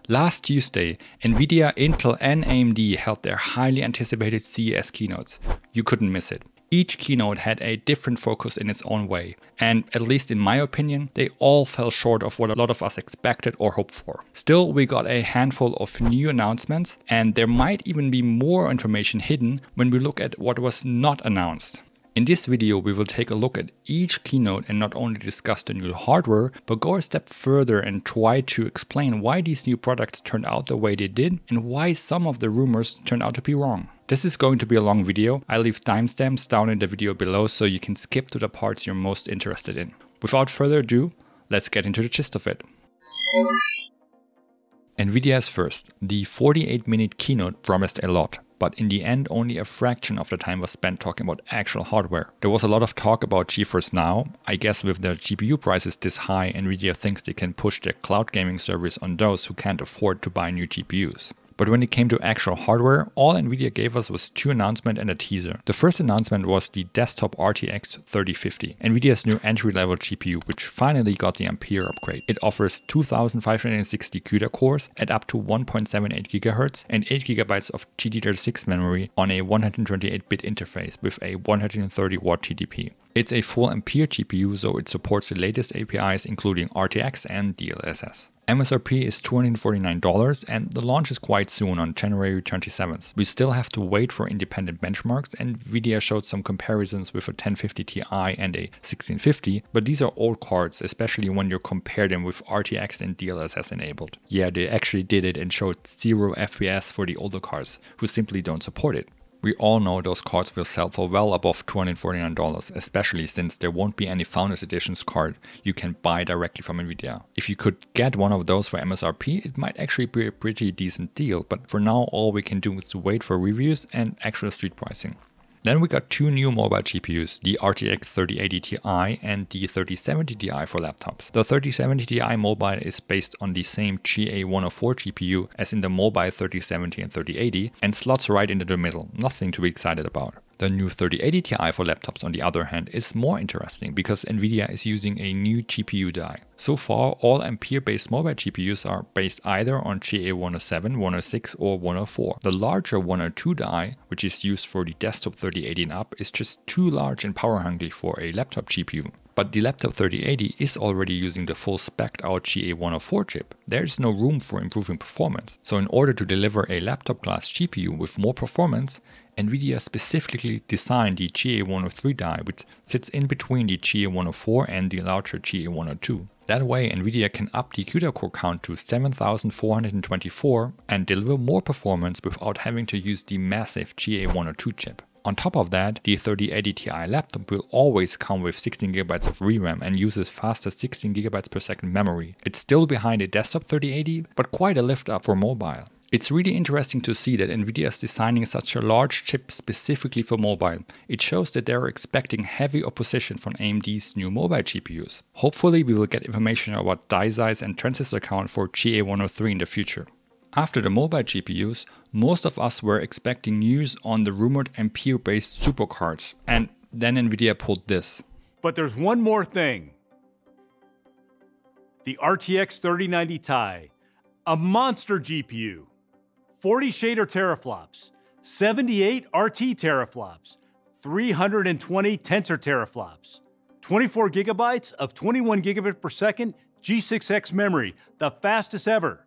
Last Tuesday, Nvidia, Intel and AMD held their highly anticipated CES keynotes. You couldn't miss it. Each keynote had a different focus in its own way, and at least in my opinion, they all fell short of what a lot of us expected or hoped for. Still, we got a handful of new announcements, and there might even be more information hidden when we look at what was not announced. In this video, we will take a look at each keynote and not only discuss the new hardware, but go a step further and try to explain why these new products turned out the way they did and why some of the rumors turned out to be wrong. This is going to be a long video. I leave timestamps down in the video below so you can skip to the parts you're most interested in. Without further ado, let's get into the gist of it. Nvidia's first. The 48-minute keynote promised a lot, but in the end only a fraction of the time was spent talking about actual hardware. There was a lot of talk about GeForce Now. I guess with the GPU prices this high, Nvidia thinks they can push their cloud gaming service on those who can't afford to buy new GPUs. But when it came to actual hardware, all Nvidia gave us was two announcements and a teaser. The first announcement was the desktop RTX 3050, Nvidia's new entry-level GPU, which finally got the Ampere upgrade. It offers 2560 CUDA cores at up to 1.78 GHz and 8 GB of GT36 memory on a 128-bit interface with a 130-watt TDP. It's a full Ampere GPU, so it supports the latest APIs including RTX and DLSS. MSRP is $249 and the launch is quite soon on January 27th. We still have to wait for independent benchmarks, and Nvidia showed some comparisons with a 1050 Ti and a 1650, but these are old cards, especially when you compare them with RTX and DLSS enabled. Yeah, they actually did it and showed 0 FPS for the older cards, who simply don't support it. We all know those cards will sell for well above $249, especially since there won't be any Founders Editions card you can buy directly from Nvidia. If you could get one of those for MSRP, it might actually be a pretty decent deal, but for now all we can do is to wait for reviews and actual street pricing. Then we got two new mobile GPUs, the RTX 3080 Ti and the 3070 Ti for laptops. The 3070 Ti mobile is based on the same GA104 GPU as in the mobile 3070 and 3080 and slots right into the middle, nothing to be excited about. The new 3080 Ti for laptops, on the other hand, is more interesting because Nvidia is using a new GPU die. So far, all Ampere-based mobile GPUs are based either on GA107, 106 or 104. The larger 102 die, which is used for the desktop 3080 and up, is just too large and power hungry for a laptop GPU. But the laptop 3080 is already using the full spec'd out GA104 chip. There is no room for improving performance. So in order to deliver a laptop class GPU with more performance, Nvidia specifically designed the GA103 die, which sits in between the GA104 and the larger GA102. That way Nvidia can up the CUDA core count to 7424 and deliver more performance without having to use the massive GA102 chip. On top of that, the 3080 Ti laptop will always come with 16GB of VRAM and uses faster 16GB per second memory. It's still behind a desktop 3080, but quite a lift up for mobile. It's really interesting to see that Nvidia is designing such a large chip specifically for mobile. It shows that they are expecting heavy opposition from AMD's new mobile GPUs. Hopefully we will get information about die size and transistor count for GA103 in the future. After the mobile GPUs, most of us were expecting news on the rumored Ampere-based supercards, and then Nvidia pulled this. But there's one more thing. The RTX 3090 Ti, a monster GPU, 40 shader teraflops, 78 RT teraflops, 320 tensor teraflops, 24 gigabytes of 21 gigabit per second G6X memory, the fastest ever.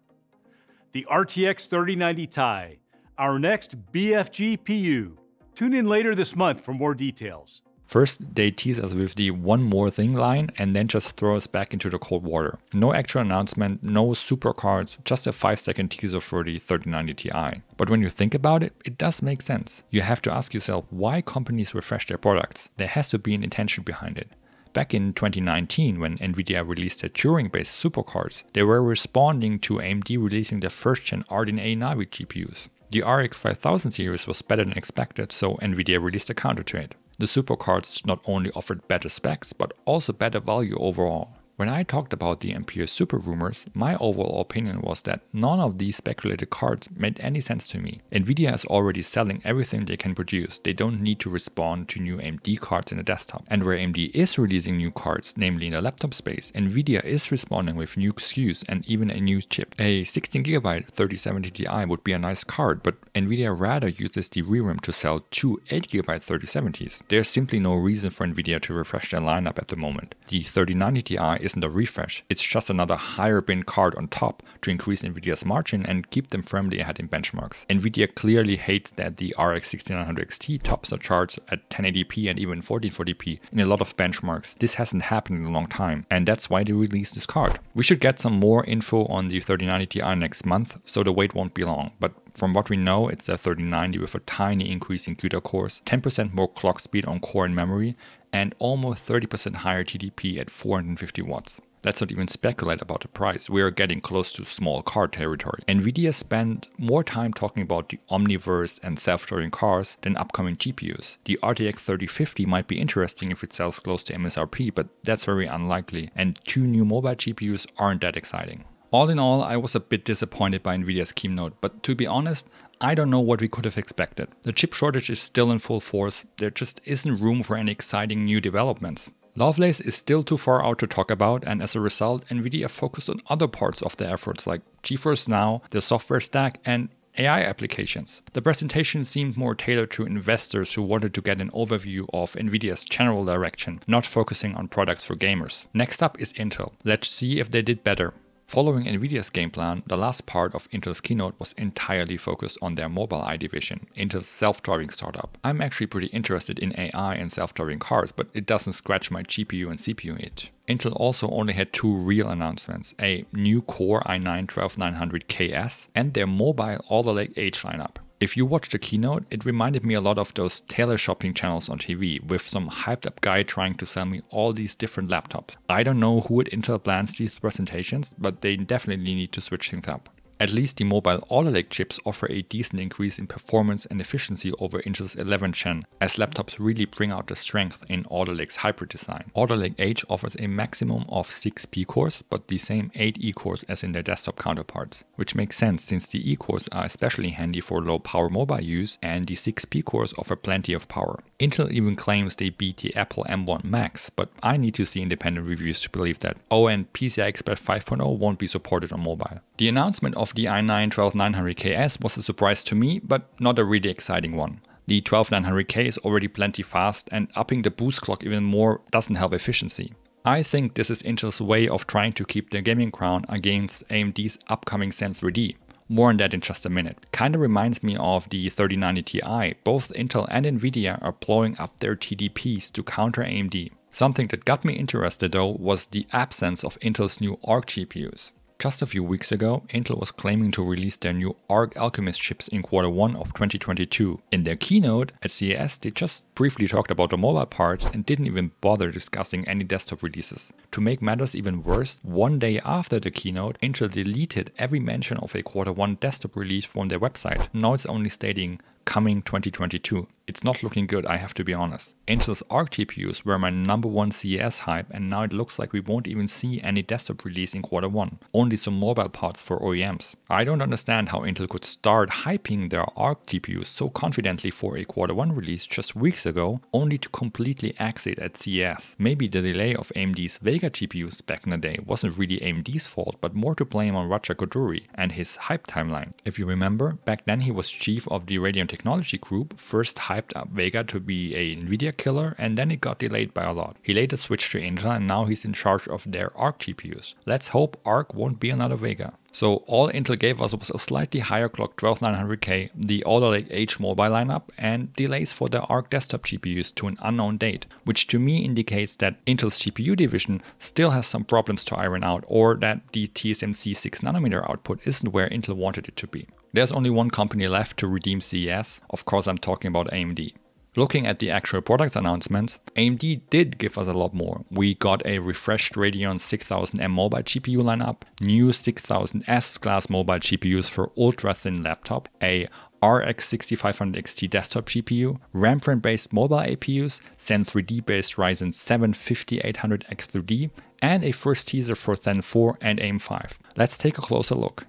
The RTX 3090 Ti, our next BFG PU. Tune in later this month for more details. First, they tease us with the one more thing line and then just throw us back into the cold water. No actual announcement, no super cards, just a 5-second teaser for the 3090 Ti. But when you think about it, it does make sense. You have to ask yourself why companies refresh their products. There has to be an intention behind it. Back in 2019, when Nvidia released their Turing-based supercards, they were responding to AMD releasing their first-gen RDNA Navi GPUs. The RX 5000 series was better than expected, so Nvidia released a counter to it. The supercards not only offered better specs, but also better value overall. When I talked about the Ampere Super rumors, my overall opinion was that none of these speculated cards made any sense to me. Nvidia is already selling everything they can produce. They don't need to respond to new AMD cards in the desktop. And where AMD is releasing new cards, namely in the laptop space, Nvidia is responding with new SKUs and even a new chip. A 16GB 3070 Ti would be a nice card, but Nvidia rather uses the ReRAM to sell two 8GB 3070s. There's simply no reason for Nvidia to refresh their lineup at the moment. The 3090 Ti isn't a refresh, it's just another higher bin card on top to increase Nvidia's margin and keep them firmly ahead in benchmarks. Nvidia clearly hates that the RX 6900 XT tops the charts at 1080p and even 1440p in a lot of benchmarks. This hasn't happened in a long time, and that's why they released this card. We should get some more info on the 3090 Ti next month, so the wait won't be long, but from what we know, it's a 3090 with a tiny increase in CUDA cores, 10% more clock speed on core and memory, and almost 30% higher TDP at 450 watts. Let's not even speculate about the price, we are getting close to small card territory. Nvidia spent more time talking about the Omniverse and self-driving cars than upcoming GPUs. The RTX 3050 might be interesting if it sells close to MSRP, but that's very unlikely, and two new mobile GPUs aren't that exciting. All in all, I was a bit disappointed by Nvidia's keynote, but to be honest, I don't know what we could have expected. The chip shortage is still in full force, there just isn't room for any exciting new developments. Lovelace is still too far out to talk about, and as a result, Nvidia focused on other parts of their efforts like GeForce Now, the software stack, and AI applications. The presentation seemed more tailored to investors who wanted to get an overview of Nvidia's general direction, not focusing on products for gamers. Next up is Intel. Let's see if they did better. Following Nvidia's game plan, the last part of Intel's keynote was entirely focused on their Mobileye division, Intel's self-driving startup. I'm actually pretty interested in AI and self-driving cars, but it doesn't scratch my GPU and CPU itch. Intel also only had two real announcements, a new Core i9-12900KS and their mobile Alder Lake-H lineup. If you watched the keynote, it reminded me a lot of those tailor shopping channels on TV, with some hyped up guy trying to sell me all these different laptops. I don't know who at Intel plans these presentations, but they definitely need to switch things up. At least the mobile Alder Lake chips offer a decent increase in performance and efficiency over Intel's 11th gen, as laptops really bring out the strength in Alder Lake's hybrid design. Alder Lake-H offers a maximum of 6 P-cores, but the same 8 E-cores as in their desktop counterparts, which makes sense since the E-cores are especially handy for low power mobile use and the 6 P-cores offer plenty of power. Intel even claims they beat the Apple M1 Max, but I need to see independent reviews to believe that. Oh, and PCI Express 5.0 won't be supported on mobile. The announcement of the i9-12900KS was a surprise to me, but not a really exciting one. The 12900K is already plenty fast, and upping the boost clock even more doesn't help efficiency. I think this is Intel's way of trying to keep their gaming crown against AMD's upcoming Zen3D. More on that in just a minute. Kinda reminds me of the 3090 Ti. Both Intel and Nvidia are blowing up their TDPs to counter AMD. Something that got me interested though was the absence of Intel's new Arc GPUs. Just a few weeks ago, Intel was claiming to release their new Arc Alchemist chips in Q1 of 2022. In their keynote at CES, they just briefly talked about the mobile parts and didn't even bother discussing any desktop releases. To make matters even worse, one day after the keynote, Intel deleted every mention of a Q1 desktop release from their website. Now it's only stating coming 2022. It's not looking good, I have to be honest. Intel's Arc GPUs were my #1 CES hype, and now it looks like we won't even see any desktop release in Q1, only some mobile parts for OEMs. I don't understand how Intel could start hyping their Arc GPUs so confidently for a Q1 release just weeks ago, only to completely exit at CES. Maybe the delay of AMD's Vega GPUs back in the day wasn't really AMD's fault, but more to blame on Raja Koduri and his hype timeline. If you remember, back then he was chief of the Radeon technology group, first hyped up Vega to be a Nvidia killer, and then it got delayed by a lot. He later switched to Intel, and now he's in charge of their Arc GPUs. Let's hope Arc won't be another Vega. So all Intel gave us was a slightly higher clock 12900K, the Alder Lake-H Mobile lineup, and delays for the Arc desktop GPUs to an unknown date, which to me indicates that Intel's GPU division still has some problems to iron out, or that the TSMC 6nm output isn't where Intel wanted it to be. There's only one company left to redeem CES, of course I'm talking about AMD. Looking at the actual products announcements, AMD did give us a lot more. We got a refreshed Radeon 6000M mobile GPU lineup, new 6000S class mobile GPUs for ultra-thin laptop, a RX 6500 XT desktop GPU, Rembrandt based mobile APUs, Zen3D based Ryzen 7 5800X3D, and a first teaser for Zen4 and AM5. Let's take a closer look.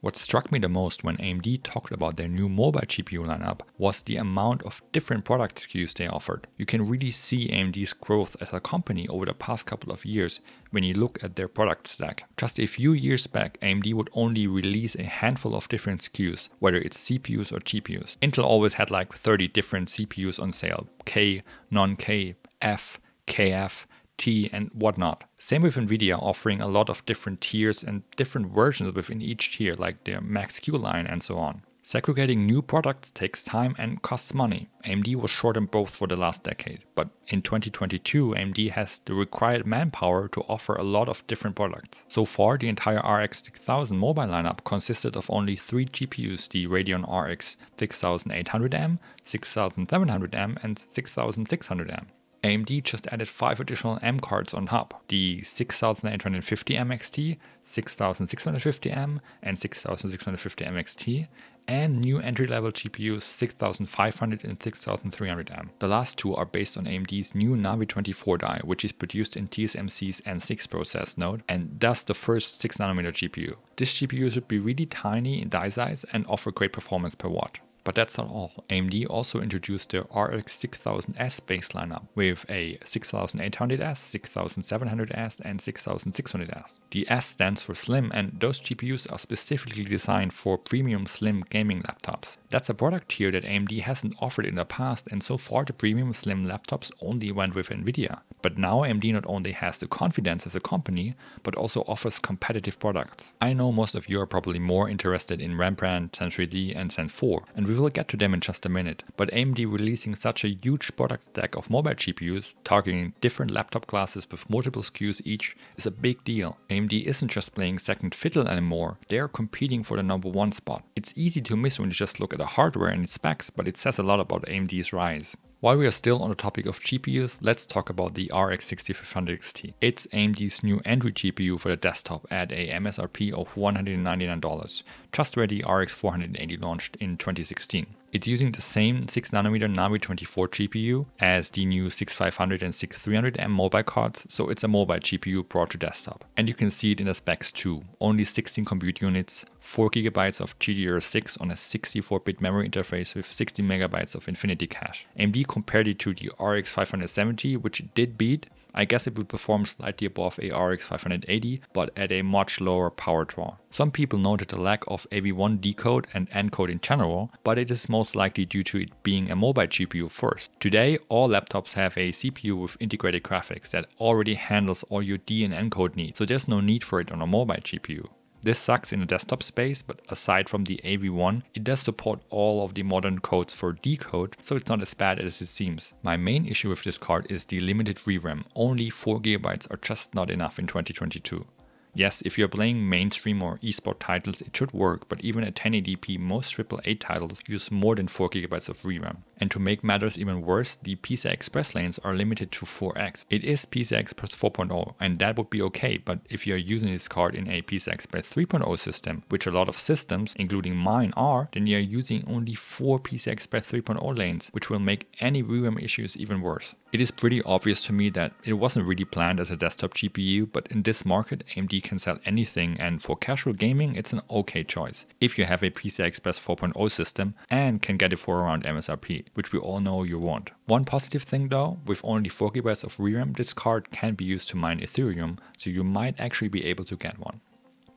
What struck me the most when AMD talked about their new mobile GPU lineup was the amount of different product SKUs they offered. You can really see AMD's growth as a company over the past couple of years when you look at their product stack. Just a few years back, AMD would only release a handful of different SKUs, whether it's CPUs or GPUs. Intel always had like 30 different CPUs on sale: K, non-K, F, KF, T, and whatnot. Same with Nvidia, offering a lot of different tiers and different versions within each tier, like their Max-Q line and so on. Segregating new products takes time and costs money. AMD was short in both for the last decade, but in 2022 AMD has the required manpower to offer a lot of different products. So far, the entire RX 6000 mobile lineup consisted of only 3 GPUs, the Radeon RX 6800M, 6700M, and 6600M. AMD just added 5 additional M cards on top: the 6850M XT, 6650M, and 6650M XT, and new entry-level GPUs 6500 and 6300M. The last two are based on AMD's new Navi 24 die, which is produced in TSMC's N6 process node, and thus the first 6nm GPU. This GPU should be really tiny in die size and offer great performance per watt. But that's not all. AMD also introduced their RX 6000S base lineup with a 6800S, 6700S, and 6600S. The S stands for Slim, and those GPUs are specifically designed for premium slim gaming laptops. That's a product tier that AMD hasn't offered in the past, and so far the premium slim laptops only went with Nvidia. But now AMD not only has the confidence as a company, but also offers competitive products. I know most of you are probably more interested in Rembrandt, Zen3D, and Zen4, and we will get to them in just a minute, but AMD releasing such a huge product stack of mobile GPUs, targeting different laptop classes with multiple SKUs each, is a big deal. AMD isn't just playing second fiddle anymore, they are competing for the #1 spot. It's easy to miss when you just look at the hardware and its specs, but it says a lot about AMD's rise. While we are still on the topic of GPUs, let's talk about the RX 6500 XT. It's AMD's new entry GPU for the desktop at a MSRP of $199, just where the RX 480 launched in 2016. It's using the same 6nm Navi 24 GPU as the new 6500 and 6300M mobile cards, so it's a mobile GPU brought to desktop. And you can see it in the specs too. Only 16 compute units, 4GB of GDDR6 on a 64-bit memory interface with 60MB of infinity cache. AMD compared it to the RX 570, which it did beat. I guess it will perform slightly above a RX 580, but at a much lower power draw. Some people noted the lack of AV1 decode and encode in general, but it is most likely due to it being a mobile GPU first. Today, all laptops have a CPU with integrated graphics that already handles all your D and encode needs, so there's no need for it on a mobile GPU. This sucks in the desktop space, but aside from the AV1, it does support all of the modern codes for decode, so it's not as bad as it seems. My main issue with this card is the limited VRAM. Only 4GB are just not enough in 2022. Yes, if you're playing mainstream or esport titles, it should work, but even at 1080p, most AAA titles use more than 4GB of VRAM. And to make matters even worse, the PCI Express lanes are limited to 4x. It is PCI Express 4.0, and that would be okay, but if you're using this card in a PCI Express 3.0 system, which a lot of systems, including mine, are, then you're using only 4 PCI Express 3.0 lanes, which will make any VRAM issues even worse. It is pretty obvious to me that it wasn't really planned as a desktop GPU, but in this market, AMD can sell anything, and for casual gaming, it's an okay choice, if you have a PCI Express 4.0 system and can get it for around MSRP, which we all know you want. One positive thing though, with only 4GB of VRAM, this card can be used to mine Ethereum, so you might actually be able to get one.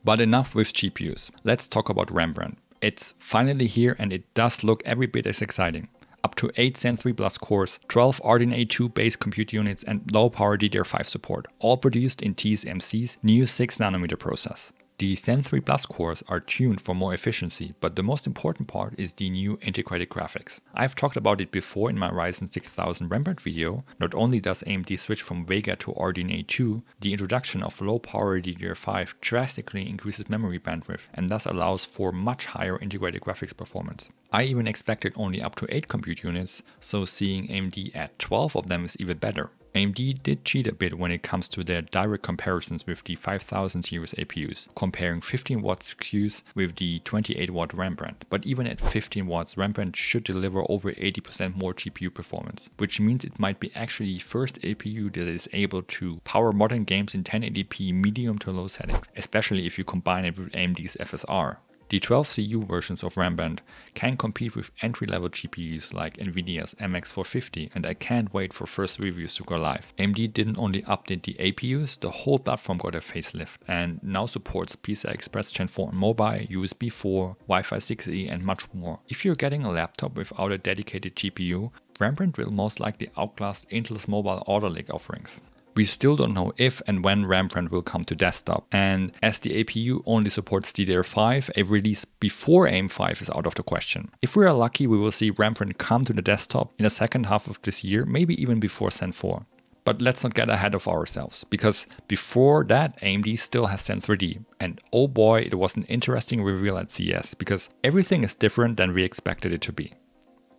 But enough with GPUs, let's talk about Rembrandt. It's finally here and it does look every bit as exciting. Up to 8 Zen 3 Plus cores, 12 RDNA 2 base compute units, and low power DDR5 support, all produced in TSMC's new 6nm process. The Zen 3 Plus cores are tuned for more efficiency, but the most important part is the new integrated graphics. I've talked about it before in my Ryzen 6000 Rembrandt video. Not only does AMD switch from Vega to RDNA 2, the introduction of low power DDR5 drastically increases memory bandwidth and thus allows for much higher integrated graphics performance. I even expected only up to 8 compute units, so seeing AMD at 12 of them is even better. AMD did cheat a bit when it comes to their direct comparisons with the 5000 series APUs, comparing 15 watt SKUs with the 28 watt Rembrandt. But even at 15 watts, Rembrandt should deliver over 80% more GPU performance, which means it might be actually the first APU that is able to power modern games in 1080p medium to low settings, especially if you combine it with AMD's FSR. The 12CU versions of Rembrandt can compete with entry-level GPUs like Nvidia's MX450, and I can't wait for first reviews to go live. AMD didn't only update the APUs, the whole platform got a facelift and now supports PCI Express Gen 4 on mobile, USB 4, Wi-Fi 6E and much more. If you're getting a laptop without a dedicated GPU, Rembrandt will most likely outclass Intel's mobile Alder Lake offerings. We still don't know if and when Rembrandt will come to desktop, and as the APU only supports DDR5, a release before AM5 is out of the question. If we are lucky, we will see Rembrandt come to the desktop in the second half of this year, maybe even before Zen4. But let's not get ahead of ourselves, because before that AMD still has Zen3D, and oh boy, it was an interesting reveal at CES, because everything is different than we expected it to be.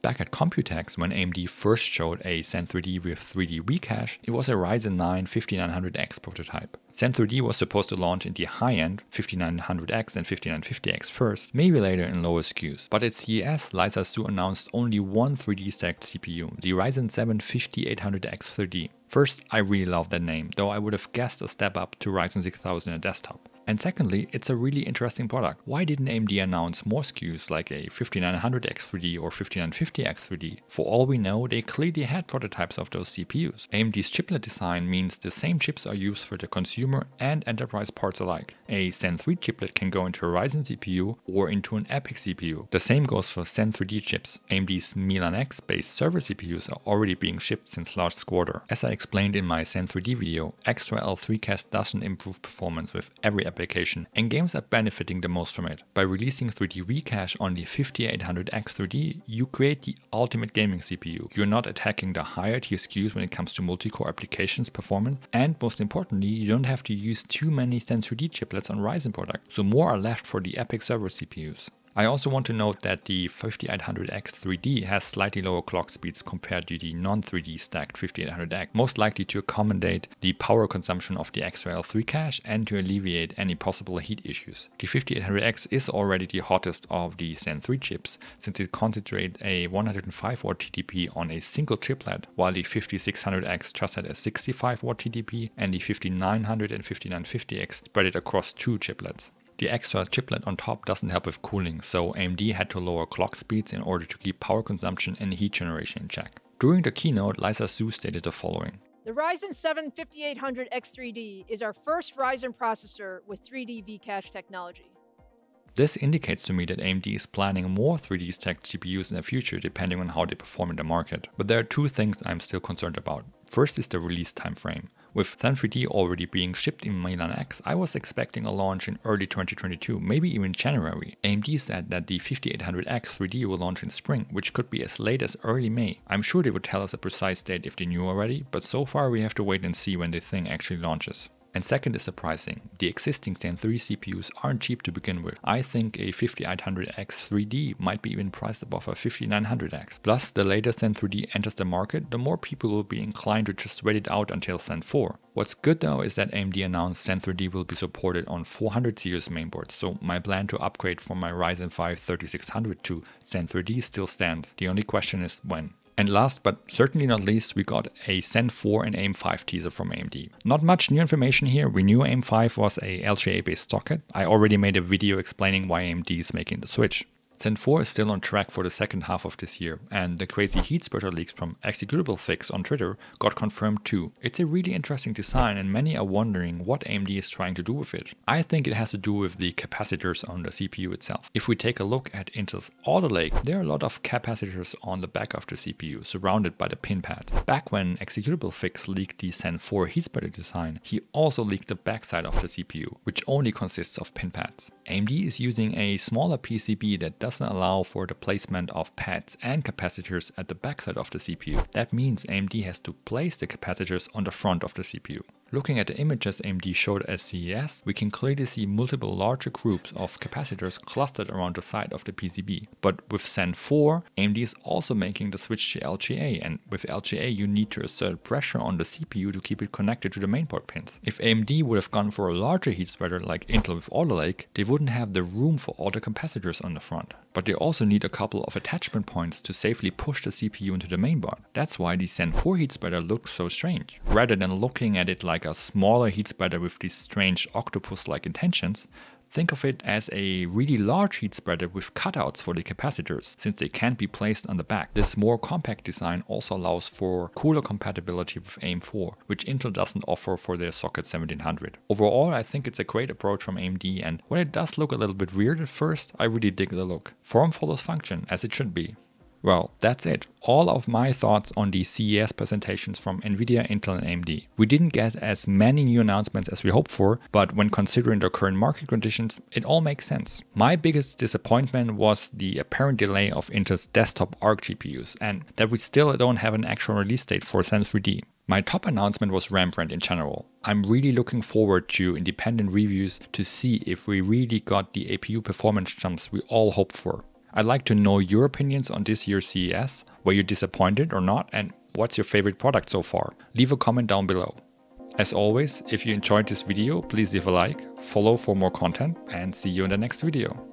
Back at Computex, when AMD first showed a Zen3D with 3D recache, it was a Ryzen 9 5900X prototype. Zen3D was supposed to launch in the high-end 5900X and 5950X first, maybe later in lower SKUs. But at CES, Lisa Su announced only one 3D stacked CPU, the Ryzen 7 5800X 3D. First, I really love that name, though I would have guessed a step up to Ryzen 6000 in a desktop. And secondly, it's a really interesting product. Why didn't AMD announce more SKUs like a 5900X3D or 5950X3D? For all we know, they clearly had prototypes of those CPUs. AMD's chiplet design means the same chips are used for the consumer and enterprise parts alike. A Zen 3 chiplet can go into a Ryzen CPU or into an EPYC CPU. The same goes for Zen 3D chips. AMD's Milan X based server CPUs are already being shipped since last quarter. As I explained in my Zen 3D video, extra L3 cache doesn't improve performance with every application, and games are benefiting the most from it. By releasing 3D recache on the 5800X 3D, you create the ultimate gaming CPU. You're not attacking the higher tier SKUs when it comes to multi-core applications performance, and most importantly, you don't have to use too many Zen 3D chiplets on Ryzen products, so more are left for the EPYC server CPUs. I also want to note that the 5800X 3D has slightly lower clock speeds compared to the non-3D stacked 5800X, most likely to accommodate the power consumption of the extra L3 cache and to alleviate any possible heat issues. The 5800X is already the hottest of the Zen 3 chips, since it concentrates a 105 watt TDP on a single chiplet, while the 5600X just had a 65 watt TDP and the 5900 and 5950X spread it across two chiplets. The extra chiplet on top doesn't help with cooling, so AMD had to lower clock speeds in order to keep power consumption and heat generation in check. During the keynote, Lisa Su stated the following. The Ryzen 7 5800X3D is our first Ryzen processor with 3D V-cache technology. This indicates to me that AMD is planning more 3D stacked GPUs in the future depending on how they perform in the market. But there are two things I'm still concerned about. First is the release time frame. With Zen3D already being shipped in Milan X, I was expecting a launch in early 2022, maybe even January. AMD said that the 5800X 3D will launch in spring, which could be as late as early May. I'm sure they would tell us a precise date if they knew already, but so far we have to wait and see when the thing actually launches. And second is surprising, the existing Zen 3 CPUs aren't cheap to begin with. I think a 5800X 3D might be even priced above a 5900X. Plus, the later Zen 3D enters the market, the more people will be inclined to just wait it out until Zen 4. What's good though is that AMD announced Zen 3D will be supported on 400 series mainboards, so my plan to upgrade from my Ryzen 5 3600 to Zen 3D still stands. The only question is when. And last but certainly not least, we got a Zen4 and AM5 teaser from AMD. Not much new information here. We knew AM5 was a LGA based socket. I already made a video explaining why AMD is making the switch. Zen4 is still on track for the second half of this year, and the crazy heat spreader leaks from Executable Fix on Twitter got confirmed too. It's a really interesting design and many are wondering what AMD is trying to do with it. I think it has to do with the capacitors on the CPU itself. If we take a look at Intel's Alder Lake, there are a lot of capacitors on the back of the CPU, surrounded by the pin pads. Back when Executable Fix leaked the Zen4 heat spreader design, he also leaked the backside of the CPU, which only consists of pin pads. AMD is using a smaller PCB that doesn't allow for the placement of pads and capacitors at the backside of the CPU. That means AMD has to place the capacitors on the front of the CPU. Looking at the images AMD showed at CES, we can clearly see multiple larger groups of capacitors clustered around the side of the PCB. But with Zen4, AMD is also making the switch to LGA, and with LGA you need to exert pressure on the CPU to keep it connected to the mainboard pins. If AMD would have gone for a larger heat spreader like Intel with Alder Lake, they wouldn't have the room for all the capacitors on the front. But they also need a couple of attachment points to safely push the CPU into the mainboard. That's why the Zen4 heat spreader looks so strange. Rather than looking at it like a smaller heat spreader with these strange octopus-like intentions, think of it as a really large heat spreader with cutouts for the capacitors, since they can't be placed on the back. This more compact design also allows for cooler compatibility with AM4, which Intel doesn't offer for their Socket 1700. Overall, I think it's a great approach from AMD, and when it does look a little bit weird at first, I really dig the look. Form follows function, as it should be. Well, that's it. All of my thoughts on the CES presentations from Nvidia, Intel and AMD. We didn't get as many new announcements as we hoped for, but when considering the current market conditions, it all makes sense. My biggest disappointment was the apparent delay of Intel's desktop ARC GPUs, and that we still don't have an actual release date for Zen3D. My top announcement was Rembrandt in general. I'm really looking forward to independent reviews to see if we really got the APU performance jumps we all hoped for. I'd like to know your opinions on this year's CES, were you disappointed or not, and what's your favorite product so far? Leave a comment down below. As always, if you enjoyed this video, please leave a like, follow for more content, and see you in the next video.